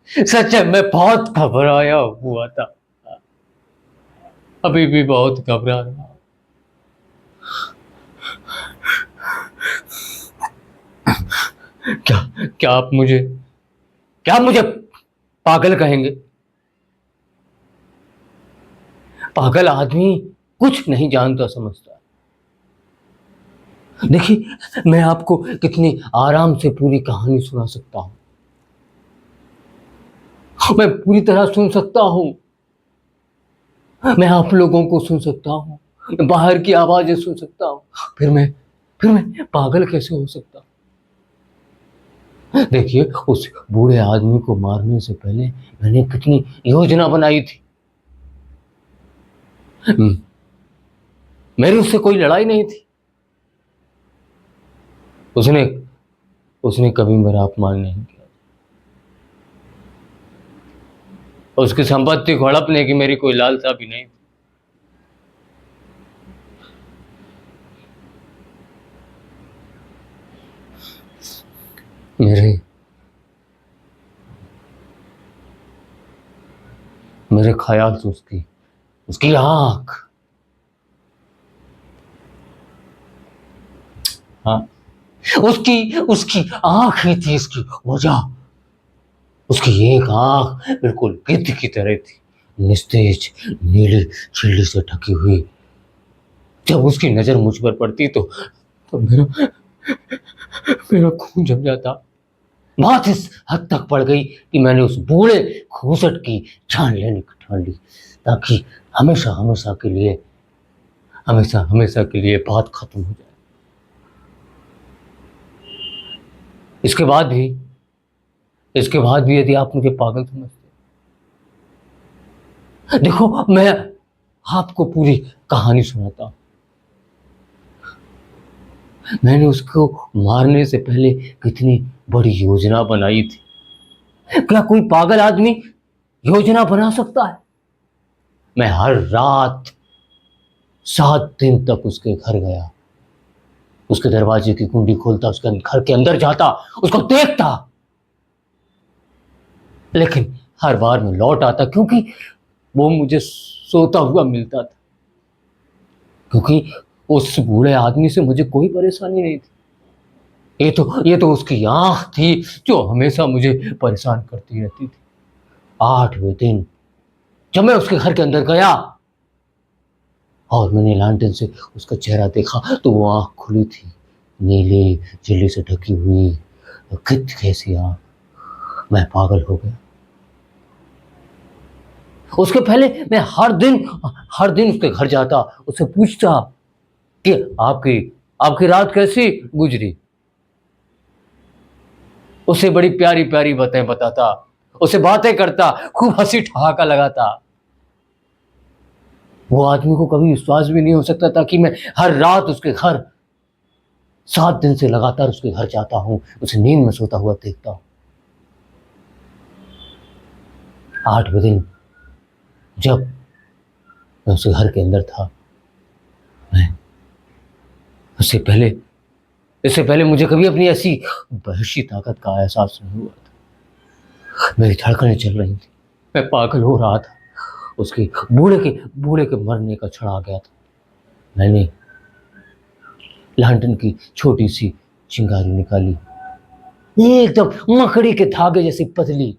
सच है, मैं बहुत घबराया हुआ था। अभी भी बहुत घबरा रहा हूँ। क्या क्या आप मुझे क्या मुझे पागल कहेंगे? पागल आदमी कुछ नहीं जानता समझता। देखिए, मैं आपको कितनी आराम से पूरी कहानी सुना सकता हूँ। मैं पूरी तरह सुन सकता हूँ। मैं आप लोगों को सुन सकता हूँ। मैं बाहर की आवाज़ें सुन सकता हूँ। फिर मैं पागल कैसे हो सकता हूँ? देखिए, उस बूढ़े आदमी को मारने से पहले मैंने कितनी योजना बनाई थी। मेरी उससे कोई लड़ाई नहीं थी। उसने उसने कभी मेरा अपमान नहीं किया। उसकी संपत्ति को हड़पने की मेरी कोई लालसा भी नहीं थी। मेरे मेरे ख्याल से उसकी उसकी आंख, हाँ, उसकी उसकी आंख ही थी इसकी वजह। उसकी एक आंख बिल्कुल गिद्ध की तरह थी, निस्तेज, नीली झिल्ली से ढकी हुई। जब उसकी नजर मुझ पर पड़ती तो मेरा मेरा खून जम जाता। बात इस हद तक पड़ गई कि मैंने उस बूढ़े घूसट की जान लेने की ठान ली, ताकि हमेशा हमेशा के लिए बात खत्म हो जाए। इसके बाद भी इसके बाद भी यदि आप मुझे पागल समझते, देखो, मैं आपको पूरी कहानी सुनाता हूं। मैंने उसको मारने से पहले कितनी बड़ी योजना बनाई थी। क्या कोई पागल आदमी योजना बना सकता है? मैं हर रात 7 दिन तक उसके घर गया, उसके दरवाजे की कुंडी खोलता, उसके घर के अंदर जाता, उसको देखता। लेकिन हर बार मैं लौट आता, क्योंकि वो मुझे सोता हुआ मिलता था। क्योंकि उस बूढ़े आदमी से मुझे कोई परेशानी नहीं थी। ये तो उसकी आंख थी जो हमेशा मुझे परेशान करती रहती थी। 8वें दिन जब मैं उसके घर के अंदर गया और मैंने लालटेन से उसका चेहरा देखा, तो वो आंख खुली थी, नीली झिल्ली से ढकी हुई, गिद्ध कैसी आंख। मैं पागल हो गया। उसके पहले मैं हर दिन उसके घर जाता, उससे पूछता कि आपकी आपकी रात कैसी गुजरी। उससे बड़ी प्यारी प्यारी बातें बताता, उससे बातें करता, खूब हंसी ठहाका लगाता। वो आदमी को कभी विश्वास भी नहीं हो सकता था कि मैं हर रात उसके घर 7 दिन से लगातार उसके घर जाता हूँ, उसे नींद में सोता हुआ देखता हूँ। 8वें दिन जब मैं उसके घर के अंदर था, मैं उससे पहले इससे पहले मुझे कभी अपनी ऐसी वहशी ताकत का एहसास नहीं हुआ था। मेरी धड़कनें चल रही थी, मैं पागल हो रहा था। उसके बूढ़े के मरने का क्षण आ गया था। मैंने लालटेन की छोटी सी चिंगारी निकाली, एकदम मकड़ी के धागे जैसी पतली,